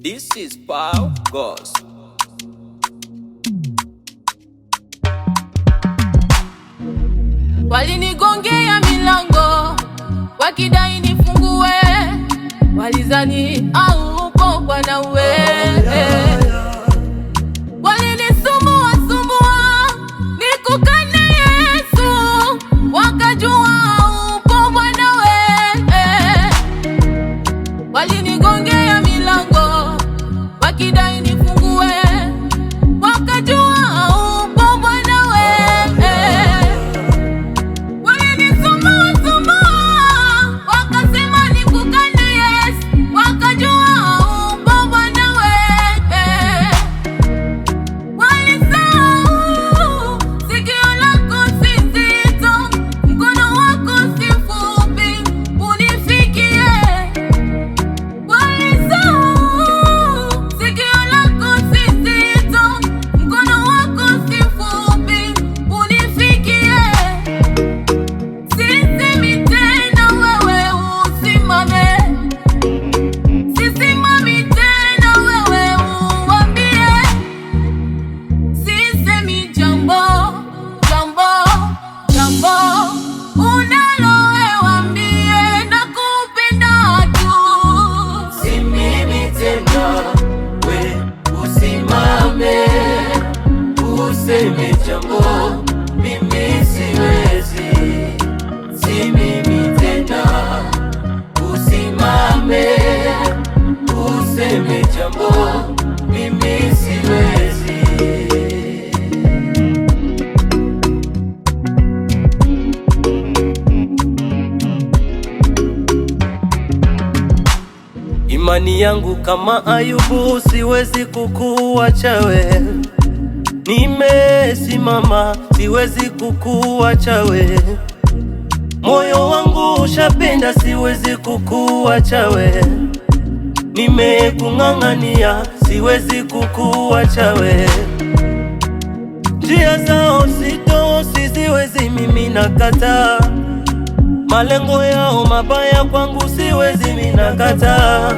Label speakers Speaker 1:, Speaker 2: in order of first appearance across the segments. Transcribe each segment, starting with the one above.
Speaker 1: This is Pau Goss.
Speaker 2: Walinigongea milango wakidai nifungue, walizani au upo bwana wewe. Walinisumbua nikukane Yesu, wakajua upo bwana wewe. Walinigongea milango wakidai nifungue, wakajua upo bwana wewe. Walinisumbua wakasema nikukane Yesu, wakajua upo bwana wewe. Walisahau sikio lako si zito, mkono wako si mfupi unifikie. Walisahau sikio lako si zito, mkono wako si mfupi unifikie. Sisemi tena wewe usimame, sisimami tena wewe uambie. Sisemi jambo unalo wewe uambie, nakupenda tu.
Speaker 3: Si mimi tena, we usimame, useme jambo, mimi siwezi. Si mimi tena, usimame, useme jambo, mimi siwezi. Imani yangu kama Ayubu, siwezi kukuacha we. Nimesimama, siwezi kukuacha we. Moyo wangu ushapenda, siwezi kukuacha we. Nimekung'ang'ania, siwezi kukuacha we. Njia zao sito, siziwezi mimi nakataa. Malengo yao mabaya kwangu siwezi mimi nakataa.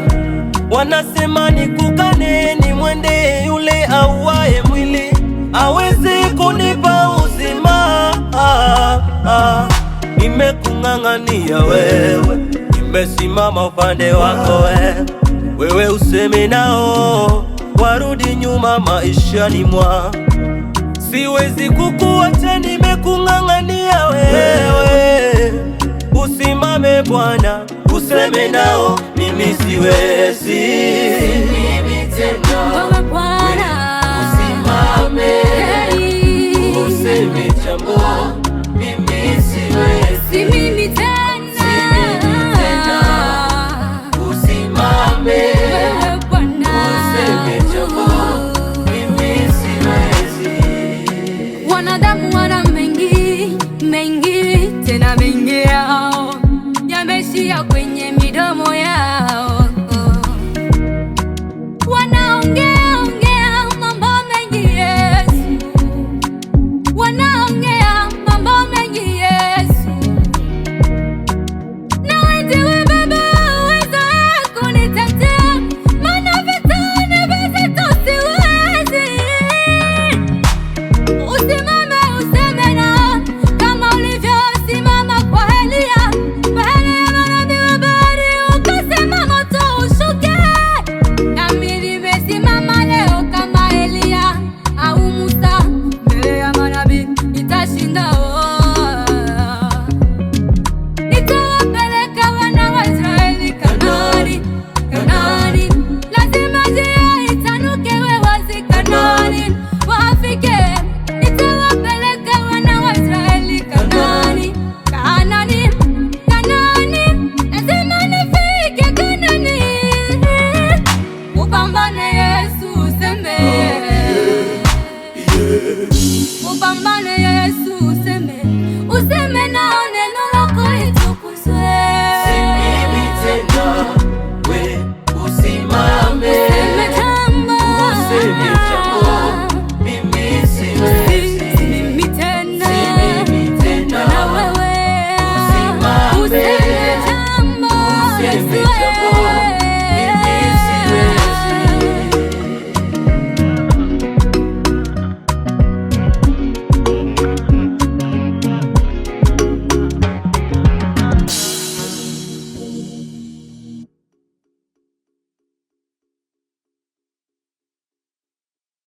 Speaker 3: Wanasema nikukane, ni mwende yule auaye mwili, awezi kunipa uzima. Nimekung'ang'ania wewe, nimesimama upande wako wewe useme nao warudi nyuma maishani mwa. Siwezi kukuacha, nimekung'ang'ania wewe. Usimame Bwana, useme nao, mimi siwezi. Mimi tena,
Speaker 2: Wewe Bwana,
Speaker 3: usimame, useme jambo, mimi siwezi.
Speaker 2: si mimi tena,
Speaker 3: Usimame,
Speaker 2: wewe Bwana,
Speaker 3: useme jambo, mimi siwezi.
Speaker 2: wanadamu wana mengi tena mengi yao yameishia kwenye midomo yao.